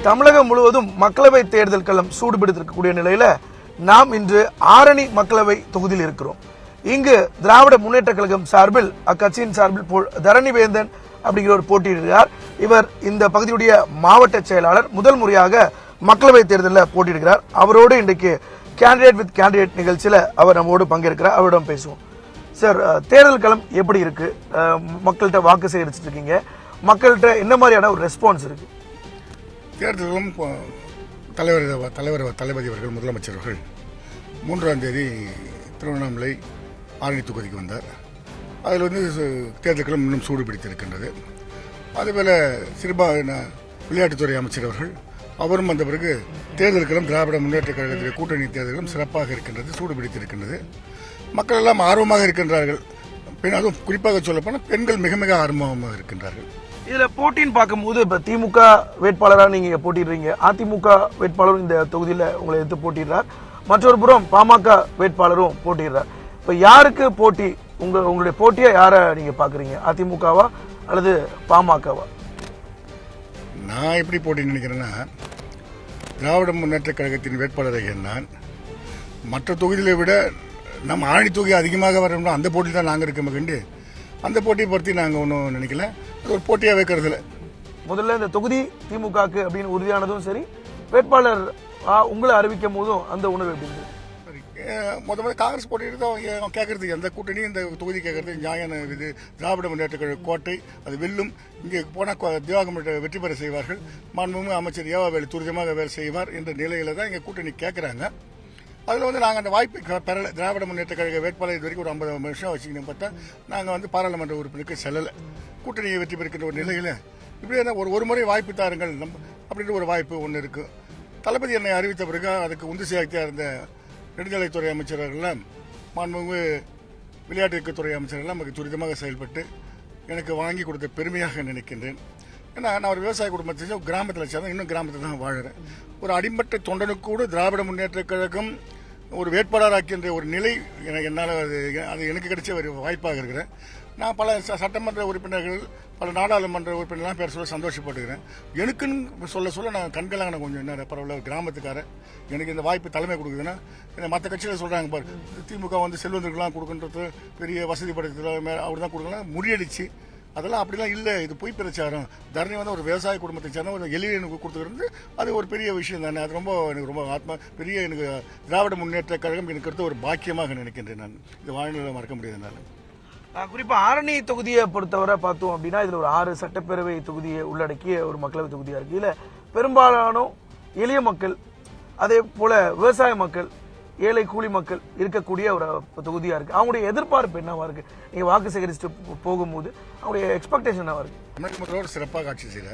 தமிழகம் முழுவதும் மக்களவை தேர்தல் களம் சூடுபிடித்திருக்கக்கூடிய நிலையில நாம் இன்று ஆரணி மக்களவை தொகுதியில் இருக்கிறோம். இங்கு திராவிட முன்னேற்ற கழகம் சார்பில் அக்கட்சியின் சார்பில் தரணிவேந்தன் அப்படிங்கிற ஒரு போட்டியிடுகிறார். இவர் இந்த பகுதியுடைய மாவட்ட செயலாளர். முதல் முறையாக மக்களவை தேர்தலில் போட்டியிடுகிறார். அவரோடு இன்றைக்கு கேண்டிடேட் வித் கேண்டிடேட் நிகழ்ச்சியில் அவர் நம்மோடு பங்கேற்கிறார். அவரிடம் பேசுவோம். சார், தேர்தல் களம் எப்படி இருக்கு? மக்கள்கிட்ட வாக்கு சேகரிச்சுட்டு இருக்கீங்க. மக்கள்கிட்ட என்ன மாதிரியான ஒரு ரெஸ்பான்ஸ் இருக்கு? தேர்தலும் தளபதி அவர்கள் முதலமைச்சர் அவர்கள் 3ஆம் தேதி திருவண்ணாமலை ஆரணி தொகுதிக்கு வந்தார். அதில் தேர்தல் களம் இன்னும் சூடு பிடித்திருக்கின்றது. அதேபோல் விளையாட்டுத்துறை அமைச்சர் அவர்கள் அவரும் வந்த பிறகு தேர்தல் களம் திராவிட முன்னேற்ற கழகத்தின் கூட்டணி தேர்தலும் சிறப்பாக இருக்கின்றது, சூடு பிடித்திருக்கின்றது. மக்கள் எல்லாம் ஆர்வமாக இருக்கின்றார்கள். அதுவும் குறிப்பாக சொல்லப்போனால் பெண்கள் மிக மிக ஆர்வமாக இருக்கின்றார்கள். இதுல போட்டின்னு பார்க்கும்போது இப்ப திமுக வேட்பாளராக நீங்க போட்டிடுறீங்க, அதிமுக வேட்பாளரும் இந்த தொகுதியில உங்களை எடுத்து போட்டிடுறார், மற்றொரு புறம் பாமக வேட்பாளரும் போட்டிடுறார். இப்ப யாருக்கு போட்டி? உங்களுடைய போட்டியா யாரை நீங்க பாக்குறீங்க? அதிமுகவா அல்லது பாமகவா? நான் எப்படி போட்டி நினைக்கிறேன்னா, திராவிட முன்னேற்ற கழகத்தின் வேட்பாளரை நான் மற்ற தொகுதிகளை விட நம்ம ஆரணி தொகுதி அதிகமாக வரணும்னா அந்த போட்டியில் தான் நாங்கள் இருக்க கண்டு அந்த போட்டியை பற்றி நாங்கள் ஒன்றும் நினைக்கல. அது ஒரு போட்டியாக வைக்கிறதுல முதல்ல இந்த தொகுதி திமுகக்கு அப்படின்னு உறுதியானதும் சரி, வேட்பாளர் உங்களை அறிவிக்கும் போதும் அந்த உணர்வு எப்படி? முதல்ல காங்கிரஸ் போட்டிட்டு தான் கேட்கறது, அந்த கூட்டணி இந்த தொகுதி கேட்கறது நியாயான இது. திராவிட முன்னேற்ற கழக கோட்டை அது வெல்லும். இங்கே போனால் திவாகம் வெற்றி பெற செய்வார்கள். மாண்புமிகு அமைச்சர் ஏவாவேலு துரிதமாக வேலை செய்வார் என்ற நிலையில தான் எங்கள் கூட்டணி கேட்குறாங்க. அதில் நாங்கள் அந்த வாய்ப்பு பெறலை. திராவிட முன்னேற்ற கழக வேட்பாளர் இது வரைக்கும் ஒரு 50 வருஷம் வச்சுக்கணும் பார்த்தா நாங்கள் பாராளுமன்ற உறுப்பினருக்கு செல்லலை. கூட்டணியை வெற்றி பெறுகின்ற ஒரு நிலையில் இப்படியே ஒரு முறை வாய்ப்பு தாருங்கள் அப்படின்ற ஒரு வாய்ப்பு ஒன்று இருக்குது. தளபதி என்னை அறிவித்த பிறகு அதுக்கு உந்து சக்தியாக இருந்த நெடுஞ்சாலைத்துறை அமைச்சர்கள்லாம் மாண்புமிகு விளையாட்டுத்துறை அமைச்சர்கள்லாம் நமக்கு துரிதமாக செயல்பட்டு எனக்கு வாங்கி கொடுத்த பெருமையாக நினைக்கின்றேன். ஏன்னா நான் ஒரு விவசாய குடும்பத்தை கிராமத்தில் சேர்ந்தேன், இன்னும் கிராமத்தில் தான் வாழுறேன். ஒரு அடிமட்ட தொண்டனுக்கு கூட திராவிட முன்னேற்ற கழகம் ஒரு வேட்பாளராக்கின்ற ஒரு நிலை என்னால் அது எனக்கு கிடைச்ச ஒரு வாய்ப்பாக இருக்கிறேன். நான் பல சட்டமன்ற உறுப்பினர்கள், பல நாடாளுமன்ற உறுப்பினர்லாம் பேர் சொல்ல சந்தோஷப்பட்டுக்கிறேன். எனக்குன்னு சொல்ல நான் கண்களாக கொஞ்சம் என்ன பரவாயில்ல, கிராமத்துக்காரன் எனக்கு இந்த வாய்ப்பு தலைமை கொடுக்குதுன்னா, மற்ற கட்சியில் சொல்கிறாங்க பாரு, திமுக செல்வந்தர்கள்லாம் கொடுக்குன்றது பெரிய வசதி படுத்துறது அவர் தான் கொடுக்கலாம் முறியடிச்சு. அதெல்லாம் அப்படிலாம் இல்லை, இது பொய் பிரச்சாரம். தரணி ஒரு விவசாய குடும்பத்தை சேர்ந்த ஒரு எளிய எனக்கு கொடுத்துக்கிறது அது ஒரு பெரிய விஷயம் தானே. அது எனக்கு ரொம்ப பெரிய எனக்கு திராவிட முன்னேற்ற கழகம் எனக்கு அடுத்த ஒரு பாக்கியமாக நினைக்கின்றேன். நான் இது வாழ்நிலை மறக்க முடியாது. குறிப்பா ஆரணி தொகுதியை பொறுத்தவரை பார்த்தோம் அப்படின்னா இதுல ஒரு 6 சட்டப்பேரவை தொகுதியை உள்ளடக்கிய ஒரு மக்களவை தொகுதியா இருக்கு. இதுல பெரும்பாலான எளிய மக்கள், அதே போல விவசாய மக்கள், ஏழை கூலி மக்கள் இருக்கக்கூடிய ஒரு தொகுதியா இருக்கு. அவங்களுடைய எதிர்பார்ப்பு என்னவா இருக்கு? நீங்க வாக்கு சேகரிச்சுட்டு போகும்போது அவங்களுடைய எக்ஸ்பெக்டேஷன் என்னவா இருக்கு? தமிழக முதல்வர் சிறப்பாக ஆட்சி செய்யல.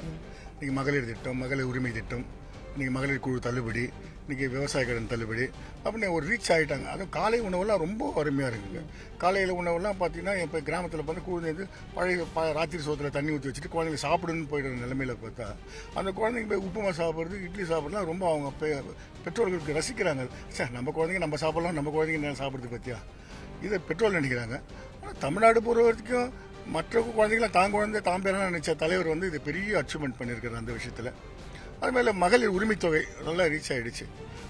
இன்னைக்கு மகளிர் திட்டம், மகளிர் உரிமை திட்டம், இன்னைக்கு மகளிர் குழு தள்ளுபடி, இன்னைக்கு விவசாய கடன் தள்ளுபடி அப்படின்னு ஒரு ரீச் ஆகிட்டாங்க. அதுவும் காலை உணவுலாம் ரொம்ப அருமையாக இருக்குங்க. காலையில் உணவுலாம் பார்த்தீங்கன்னா இப்போ கிராமத்தில் பார்த்து குழந்தைங்க பழைய ராத்திரி சோத்தில் தண்ணி ஊற்றி வச்சுட்டு குழந்தைங்க சாப்பிடுன்னு போயிடுற நிலைமையில் பார்த்தா அந்த குழந்தைங்க போய் உப்புமா சாப்பிட்றது, இட்லி சாப்பிட்லாம் ரொம்ப அவங்க பெற்றோர்களுக்கு ரசிக்கிறாங்க. சார் நம்ம குழந்தைங்க நம்ம சாப்பிட்லாம், நம்ம குழந்தைங்க என்ன சாப்பிட்றது பற்றியா இதை பெற்றோர் நினைக்கிறாங்க. ஆனால் தமிழ்நாடு பொறுத்த வரைக்கும் மற்ற குழந்தைங்களாம் தான் குழந்தை தான் பேரெல்லாம் நினைச்ச தலைவர் இது பெரிய அச்சீவ்மெண்ட் பண்ணியிருக்காரு அந்த விஷயத்தில். அதுமாதிரி மகளிர் உரிமைத்தொகை நல்லா ரீச் ஆகிடுச்சு.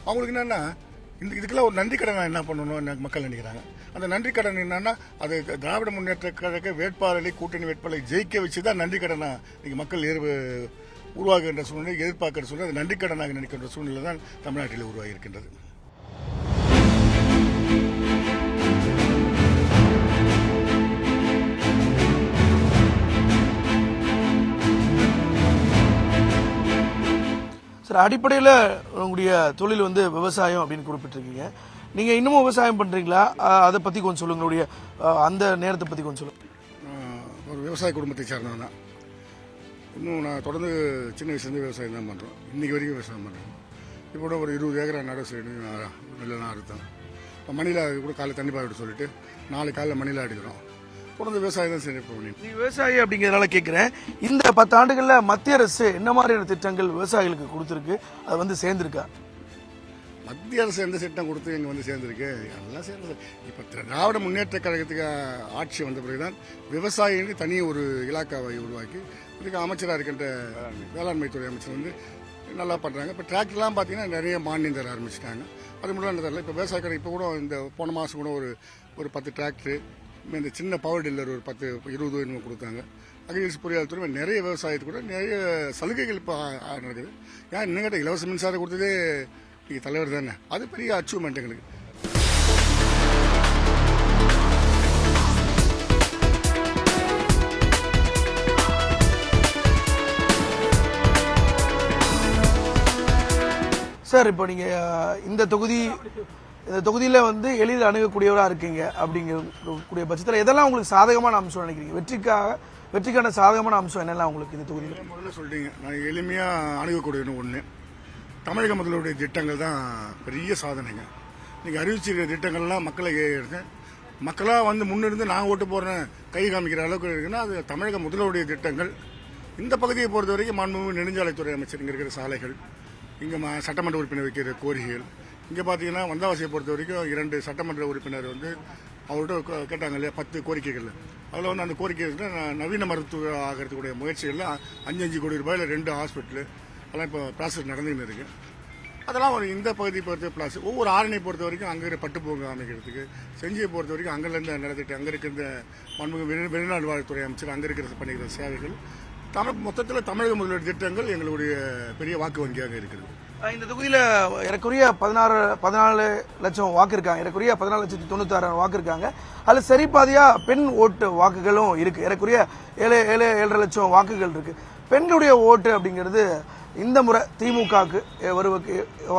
அவங்களுக்கு என்னென்னா இதுக்கெல்லாம் ஒரு நன்றி கடன் என்ன பண்ணணும் மக்கள் நினைக்கிறாங்க. அந்த நன்றி கடன் என்னன்னா அது திராவிட முன்னேற்ற கழக வேட்பாளரை கூட்டணி வேட்பாளரை ஜெயிக்க வச்சு தான் நன்றி கடனா இன்னைக்கு மக்கள் உருவாகுகின்ற சூழ்நிலை, எதிர்பார்க்கிற சூழ்நிலை, அது நன்றி கடனாக நினைக்கின்ற சூழ்நிலை தான் தமிழ்நாட்டில் உருவாகி இருக்கின்றது. அடிப்படையில் உங்களுடைய தொழில் விவசாயம் அப்படின்னு குறிப்பிட்டிருக்கீங்க. நீங்கள் இன்னமும் விவசாயம் பண்ணுறீங்களா? அதை பற்றி கொஞ்சம் சொல்லுங்க. உங்களுடைய அந்த நேரத்தை பற்றி கொஞ்சம் சொல்லுங்கள். ஒரு விவசாய குடும்பத்தை சேர்ந்தவன் தான். இன்னும் நான் தொடர்ந்து சின்ன வயசுலேருந்து விவசாயம் தான் பண்ணுறோம். இன்றைக்கி வரைக்கும் விவசாயம் பண்ணுறோம். இப்போ கூட ஒரு 20 ஏக்கரா நட சைடு நெல்லாம் அறுத்தோம். இப்போ மணிலா கூட காலையில் தண்ணி பாய்விட சொல்லிட்டு 4 காலையில் மணிலா அடிக்கிறோம். தொடர்ந்து விவசாயம் தான் சரி. நீ விவசாயி அப்படிங்கிறதுனால கேட்குறேன், இந்த 10 ஆண்டுகளில் மத்திய அரசு என்ன மாதிரியான திட்டங்கள் விவசாயிகளுக்கு கொடுத்துருக்கு? அது சேர்ந்துருக்கா? மத்திய அரசு எந்த திட்டம் கொடுத்து இங்கே சேர்ந்துருக்கு? எல்லாம் சேர்ந்து இப்போ திராவிட முன்னேற்ற கழகத்துக்கு ஆட்சி வந்த பிறகுதான் விவசாயிகளுக்கு தனி ஒரு இலாக்காவை உருவாக்கி இதுக்கு அமைச்சராக இருக்கின்ற வேளாண்மைத்துறை அமைச்சர் நல்லா பண்ணுறாங்க. இப்போ டிராக்டர்லாம் பார்த்தீங்கன்னா நிறைய மானியம் தர ஆரம்பிச்சிட்டாங்க. அது மட்டும் தரல, இப்போ விவசாயிகள் இப்போ கூட இந்த போன மாதம் கூட ஒரு 10 டிராக்டர், இந்த சின்ன பவர் டில்லர் ஒரு 10-20 என்னமோ கொடுத்தாங்க. அக்ரிகல்ச்சர் பொறியாளர் துறை நிறைய விவசாயத்துக்கு கூட நிறைய சலுகைகள் இப்போ நடக்குது. ஏன் இன்னும் கேட்டால் இலவச மின்சாரம் கொடுத்ததே நீங்கள் தலைவர் தானே, அது பெரிய அச்சீவ்மெண்ட் எங்களுக்கு. சார், இப்போ நீங்கள் இந்த தொகுதியில் வந்து எளிதில் அணுகக்கூடியவராக இருக்கீங்க அப்படிங்கக்கூடிய பட்சத்தில் எதெல்லாம் உங்களுக்கு சாதகமான அம்சம் நினைக்கிறீங்க? வெற்றிக்கான சாதகமான அம்சம் என்னெல்லாம் உங்களுக்கு இந்த தொகுதியில்? முதல்ல சொல்லிட்டீங்க, நான் எளிமையாக அணுகக்கூடியன்னு ஒன்று. தமிழக முதல்வருடைய திட்டங்கள் தான் பெரிய சாதனைங்க. நீங்கள் அறிவிச்சிருக்கிற திட்டங்கள்லாம் மக்களை மக்களாக வந்து முன்னிருந்து நான் ஓட்டு போடுறேன் கை காமிக்கிற அளவுக்கு இருக்குன்னா அது தமிழக முதல்வருடைய திட்டங்கள். இந்த பகுதியை பொறுத்த வரைக்கும் மாண்புமிகு நெடுஞ்சாலைத்துறை அமைச்சர் இங்கே இருக்கிற சாலைகள், இங்கே சட்டமன்ற உறுப்பினர் வைக்கிற கோரிக்கைகள், இங்கே பார்த்தீங்கன்னா வந்தவாசியை பொறுத்த வரைக்கும் 2 சட்டமன்ற உறுப்பினர் வந்து அவர்கிட்ட கேட்டாங்க இல்லையா 10 கோரிக்கைகள். அதில் வந்து அந்த கோரிக்கை நவீன மருத்துவ ஆகிறதுக்குடைய முயற்சிகளில் 5 கோடி ரூபாயில் 2 ஹாஸ்பிட்டலு அதெல்லாம் இப்போ ப்ராசஸ் நடந்துன்னு இருக்கு. அதெல்லாம் ஒரு இந்த பகுதியை பொறுத்த பிளாஸ். ஒவ்வொரு ஆரணை பொறுத்த வரைக்கும் அங்கே இருக்கிற பட்டுப்பூங்கா அமைக்கிறதுக்கு, செஞ்சியை பொறுத்த வரைக்கும் அங்கேருந்து நிலத்திட்டு அங்கே இருக்கிற மாண்புமிகு வெளிநாடு வாழ்த்துறை அமைச்சர் அங்கே இருக்கிற பண்ணிக்கிற சேவைகள், மொத்தத்தில் தமிழக முதல்வர் திட்டங்கள் எங்களுடைய பெரிய வாக்கு வங்கியாக இருக்கிறது. இந்த தொகுதியில் ஏறக்குறைய 14 லட்சம் வாக்கு இருக்காங்க. ஏறக்குறைய 14,96,000 வாக்கு இருக்காங்க. அதில் சரிபாதியா பெண் ஓட்டு வாக்குகளும் இருக்கு. ஏறக்குறைய 7.5 லட்சம் வாக்குகள் இருக்கு. பெண்களுடைய ஓட்டு அப்படிங்கிறது இந்த முறை திமுகவுக்கு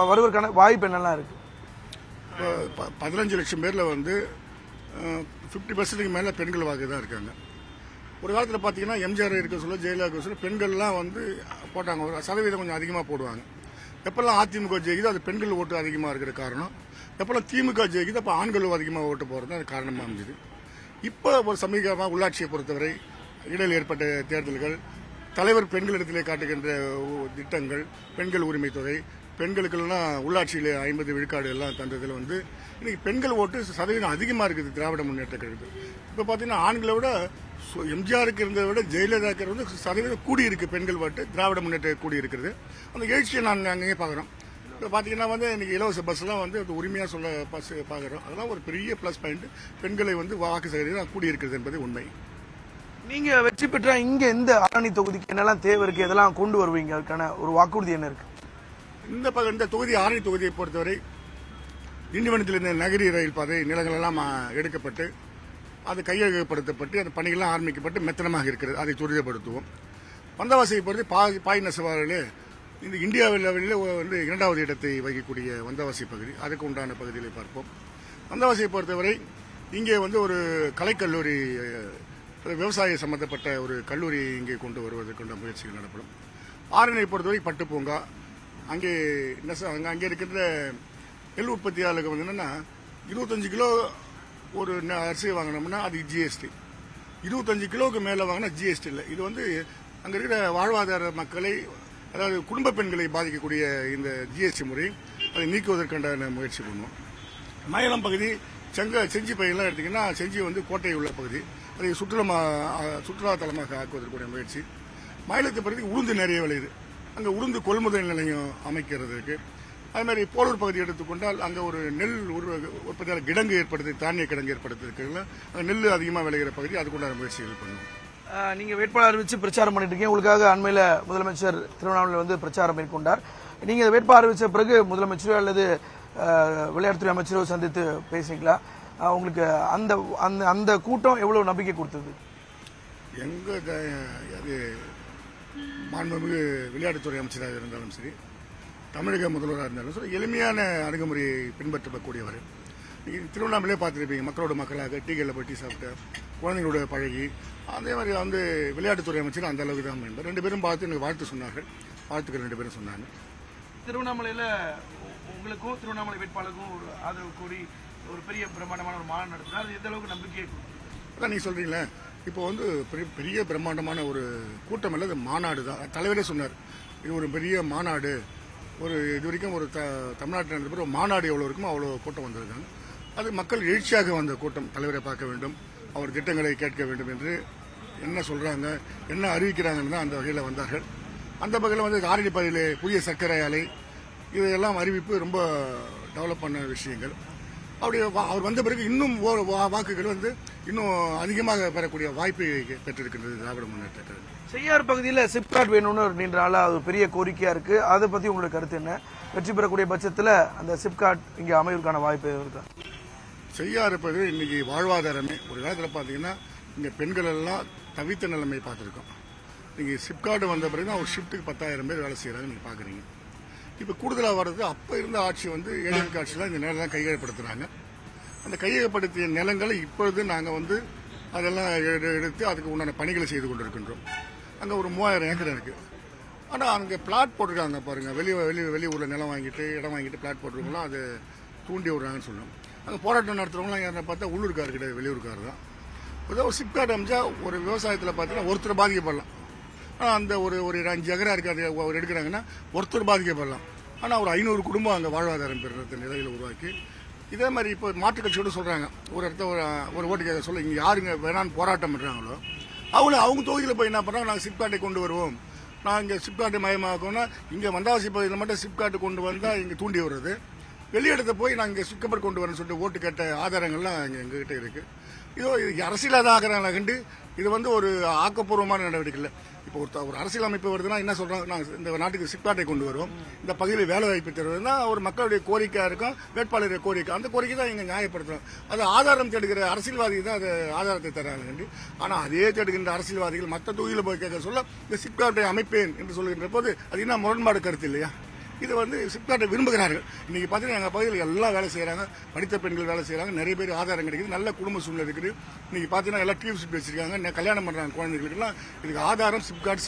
வருவதற்கான வாய்ப்பு என்னெல்லாம் இருக்கு? 15 லட்சம் பேரில் வந்து 50% மேலே பெண்கள் வாக்கு தான் இருக்காங்க. ஒரு காலத்தில் பார்த்தீங்கன்னா எம்ஜிஆர் இருக்க சொல்ல, ஜெயலலிதா இருக்க சொல்ல பெண்கள்லாம் வந்து போட்டாங்க. ஒரு சதவீதம் கொஞ்சம் அதிகமாக போடுவாங்க. எப்பெல்லாம் அதிமுக ஜெயிக்குதோ அது பெண்கள் ஓட்டு அதிகமாக இருக்கிற காரணம். எப்பெல்லாம் திமுக ஜெயிக்குதோ அப்போ ஆண்கள் அதிகமாக ஓட்டு போகிறது அது காரணமாக அமைஞ்சுது. இப்போ ஒரு சமீபமாக உள்ளாட்சியை பொறுத்தவரை இடையில் ஏற்பட்ட தேர்தல்கள், தலைவர் பெண்களிடத்திலே காட்டுகின்ற திட்டங்கள், பெண்கள் உரிமை தொகை, பெண்களுக்கெல்லாம் உள்ளாட்சியில் 50 விழுக்காடு எல்லாம் தந்ததில் வந்து இன்னைக்கு பெண்கள் ஓட்டு சதவீதம் அதிகமாக இருக்குது திராவிட முன்னேற்ற கழகத்துக்கு. இப்போ பார்த்தீங்கன்னா ஆண்களை விட எம்ஜிஆருக்கு இருந்ததை விட ஜெயலலிதாக்கு வந்து சதவீதம் கூடி இருக்கு பெண்கள் ஓட்டு திராவிட முன்னேற்ற கூடி இருக்கிறது. அந்த எழுச்சியை நான் அங்கேயே பார்க்குறோம். இப்போ பார்த்தீங்கன்னா வந்து இன்னைக்கு இலவச பஸ்லாம் வந்து உரிமையாக சொல்ல பஸ் பார்க்குறோம். அதெல்லாம் ஒரு பெரிய ப்ளஸ் பாயிண்ட். பெண்களை வந்து வாக்கு சதவீதம் கூடி இருக்கிறது என்பது உண்மை. நீங்க வெற்றி பெற்றா இங்க இந்த ஆரணி தொகுதிக்கு என்னெல்லாம் தேவை இருக்கு, இதெல்லாம் கொண்டு வருவீங்க, அதுக்கான ஒரு வாக்குறுதி என்ன இருக்கு? இந்த தொகுதி ஆரணி தொகுதியை பொறுத்தவரை திண்டிவனத்தில் இருந்த நகரி ரயில் பாதை நிலங்கள் எல்லாம் எடுக்கப்பட்டு அது கையகப்படுத்தப்பட்டு அந்த பணிகள்லாம் ஆரம்பிக்கப்பட்டு மெத்தனமாக இருக்கிறது. அதை துரிதப்படுத்துவோம். வந்தவாசியை பொறுத்து பாய் நெசவாளர்களே இந்த இந்தியாவில் வந்து 2வது இடத்தை வகிக்கக்கூடிய வந்தவாசி பகுதி, அதுக்கு உண்டான பகுதிகளை பார்ப்போம். வந்தவாசியை பொறுத்தவரை இங்கே வந்து ஒரு கலைக்கல்லூரி, விவசாய சம்பந்தப்பட்ட ஒரு கல்லூரி இங்கே கொண்டு வருவதற்குள்ள முயற்சிகள் நடப்படும். ஆரணியை பொறுத்தவரை பட்டுப்பூங்கா, அங்கே அங்கே இருக்கின்ற நெல் உற்பத்தியாளருக்கு வந்து என்னன்னா 25 கிலோ ஒரு அரிசி வாங்கினோம்னா அது ஜிஎஸ்டி, 25 கிலோவுக்கு மேலே வாங்கினா ஜிஎஸ்டி இல்லை. இது வந்து அங்கே இருக்கிற வாழ்வாதார மக்களை, அதாவது குடும்ப பெண்களை பாதிக்கக்கூடிய இந்த ஜிஎஸ்டி முறை அதை நீக்குவதற்கான முயற்சி பண்ணுவோம். மயிலம் பகுதி செஞ்சி பகுதியெல்லாம் எடுத்திங்கன்னா செஞ்சி வந்து கோட்டை உள்ள பகுதி, அதை சுற்றுலா தலமாக ஆக்குவதற்குரிய முயற்சி. மயிலத்தை பகுதிக்கு உளுந்து நிறைய விளையுது, அங்கே உளுந்து கொள்முதல் நிலையம் அமைக்கிறதுக்கு. அது மாதிரி போலூர் பகுதி எடுத்துக்கொண்டால் அங்கே ஒரு நெல் உற்பத்தியாளர் கிடங்கு ஏற்படுத்தி, தானிய கிடங்கு ஏற்படுத்திருக்கிறதுல அங்கே நெல் அதிகமாக விளைகிற பகுதி, அதுக்குண்டான முயற்சிகள் பண்ணுவோம். நீங்க வேட்பாளர் அறிவிச்சு பிரச்சாரம் பண்ணிட்டு இருக்கீங்க. உங்களுக்காக அண்மையில முதலமைச்சர் திருவண்ணாமலை வந்து பிரச்சாரம் மேற்கொண்டார். நீங்க வேட்பாளர் அறிவிச்ச பிறகு முதலமைச்சரோ அல்லது விளையாட்டுத்துறை அமைச்சரோ சந்தித்து பேசிங்களா? உங்களுக்கு அந்த அந்த கூட்டம் எவ்வளவு நம்பிக்கை கொடுத்தது? அது மாண்புமிகு விளையாட்டுத்துறை அமைச்சராக இருந்தாலும் சரி, தமிழக முதல்வராக இருந்தாலும் சரி, எளிமையான அணுகுமுறையை பின்பற்றக்கூடியவர். திருவண்ணாமலையே பார்த்துருப்பீங்க, மக்களோட மக்களாக டீகளில் போய் டீ சாப்பிட்டு குழந்தைங்களோட பழகி, அதே மாதிரி வந்து விளையாட்டுத்துறை அமைச்சர் அந்த அளவுக்கு தான் இருந்தார். 2 பேரும் பார்த்து எனக்கு வாழ்த்து சொன்னார்கள். வாழ்த்துக்கள் 2 பேரும் சொன்னாங்க. திருவண்ணாமலையில் உங்களுக்கும் திருவண்ணாமலை வேட்பாளருக்கும் ஒரு ஆதரவு கூறி ஒரு பெரிய பிரம்மாண்டமான ஒரு மாநாடு நடத்தினார். அது எந்த அளவுக்கு நம்பிக்கையை அதான் நீங்கள் சொல்கிறீங்களே, இப்போ வந்து பெரிய பிரம்மாண்டமான ஒரு கூட்டம் இல்லை, அது மாநாடு தான். தலைவரே சொன்னார், இது ஒரு பெரிய மாநாடு. இது வரைக்கும் ஒரு தமிழ்நாட்டில் நடந்த பிறகு மாநாடு எவ்வளோ இருக்குமோ அவ்வளோ கூட்டம் வந்திருக்காங்க. அது மக்கள் எழுச்சியாக வந்த கூட்டம். தலைவரை பார்க்க வேண்டும், அவர் திட்டங்களை கேட்க வேண்டும் என்று என்ன சொல்கிறாங்க, என்ன அறிவிக்கிறாங்கன்னு தான் அந்த வகையில் வந்தார்கள். அந்த பக்கத்தில் வந்து ஆரணிப்பதில் புதிய சர்க்கரை ஆலை இதையெல்லாம் அறிவிப்பு ரொம்ப டெவலப் பண்ண விஷயங்கள். அப்படி அவர் வந்த பிறகு இன்னும் வாக்குகள் வந்து இன்னும் அதிகமாக பெறக்கூடிய வாய்ப்பு பெற்றிருக்கின்றது திராவிட முன்னேற்ற கழகம். செய்யார் பகுதியில் சிப்காட் வேணும்னு ஒரு நீண்ட நாளா அது பெரிய கோரிக்கையா இருக்கு. அதை பத்தி உங்களுக்கு கருத்து என்ன? வெற்றி பெறக்கூடிய பட்சத்தில் அந்த சிப்காட் இங்கே அமைவதற்கான வாய்ப்பு இருக்கா? செய்யார் இருப்பது இன்னைக்கு வாழ்வாதாரமே. ஒரு காலத்தில் பார்த்தீங்கன்னா இங்கே பெண்கள் எல்லாம் தவித்த நிலைமை பார்த்துருக்கோம். நீங்கள் சிப்காட் வந்த பிறகு தான் ஒரு ஷிஃப்ட்டுக்கு 10,000 பேர் வேலை செய்கிறாங்க நீங்கள் பார்க்குறீங்க. இப்போ கூடுதலாக வர்றது அப்போ இருந்த ஆட்சி வந்து ஏடிஎம்கே ஆட்சியில் இந்த நிலம் தான் கையகப்படுத்துகிறாங்க. அந்த கையகப்படுத்திய நிலங்களை இப்பொழுது நாங்கள் வந்து அதெல்லாம் எடுத்து அதுக்கு உண்டான பணிகளை செய்து கொண்டிருக்கின்றோம். அங்கே ஒரு 3000 ஏக்கர் இருக்குது. ஆனால் அங்கே பிளாட் போட்டிருக்காங்க பாருங்கள். வெளியூரில் நிலம் வாங்கிட்டு இடம் வாங்கிட்டு பிளாட் போட்டிருக்கோம்லாம் அது தூண்டி விடுறாங்கன்னு சொல்லணும். அங்கே போராட்டம் நடத்துகிறவங்களாம் யாரை பார்த்தா உள்ளூர்கார் கிடையாது, வெளியூர்கார் தான். ஏதோ ஒரு சிப்காட் அமைச்சா ஒரு விவசாயத்தில் பார்த்தீங்கன்னா ஒருத்தர் பாதிக்கப்படலாம். ஆனால் அந்த ஒரு 5 ஏக்கரா இருக்குது, அது ஒரு எடுக்கிறாங்கன்னா ஒருத்தர் பாதிக்கப்படலாம். ஆனால் ஒரு 500 குடும்பம் அங்கே வாழ்வாதாரம் பெறுற நிலையில் உருவாக்கி இதே மாதிரி இப்போ மாற்றுக் கட்சியோடு சொல்கிறாங்க. ஒரு இடத்த ஒரு ஓட்டு கேட்க சொல்ல இங்கே யாருங்க வேணான்னு போராட்டம் பண்ணுறாங்களோ அவங்க தொகுதியில் போய் என்ன பண்ணுறாங்க, நாங்கள் சிப்காட்டை கொண்டு வருவோம், நான் இங்கே சிப்காட்டை மயமாக்கணும்னா இங்கே வந்தாவாசி பகுதியில் மட்டும் சிப்காட்டு கொண்டு வந்தால் இங்கே தூண்டி வருது. வெளியிடத்தை போய் நாங்கள் இங்கே சிக்கப்பட்டு கொண்டு வரேன்னு சொல்லிட்டு ஓட்டு கேட்ட ஆதாரங்கள்லாம் இங்கே எங்ககிட்ட இருக்குது. இது அரசியலாக தான் ஆகிறாங்களா கண்டு இது வந்து ஒரு ஆக்கப்பூர்வமான நடவடிக்கை இல்லை. இப்போ ஒரு அரசியல் அமைப்பு வருதுன்னா என்ன சொல்றாங்க, நாங்கள் இந்த நாட்டுக்கு சிப்காட்டை கொண்டு வருவோம், இந்த பகுதியில் வேலை வாய்ப்பு தருவதுன்னா ஒரு மக்களுடைய கோரிக்கையாக இருக்கும், வேட்பாளருடைய கோரிக்கை. அந்த கோரிக்கை தான் இங்கே நியாயப்படுத்துறோம். அது ஆதாரம் தேடுகிற அரசியல்வாதிகள் தான் அது ஆதாரத்தை தராங்க. ஆனால் அதே தேடுகின்ற அரசியல்வாதிகள் மற்ற தொகுதியில் போய் கேட்க சொல்ல இந்த சிப்காட்டை அமைப்பேன் என்று சொல்கின்ற போது அது என்ன முரண்பாடு கருத்து இல்லையா? இது வந்து சிப்காட்டை விரும்புகிறார்கள். இன்னைக்கு பார்த்தீங்கன்னா எங்கள் பகுதியில் எல்லாம் வேலை செய்கிறாங்க, படித்த பெண்கள் வேலை செய்கிறாங்க, நிறைய பேர் ஆதாரம் கிடைக்குது, நல்ல குடும்ப சூழ்நிலை இருக்குது. இன்னைக்கு பார்த்தீங்கன்னா எல்லாம் டிவி ஷிஃப்ட் வச்சிருக்காங்க, கல்யாணம் பண்ணுறாங்க குழந்தைகளுக்கெல்லாம். இதுக்கு ஆதாரம் சிப்காட்.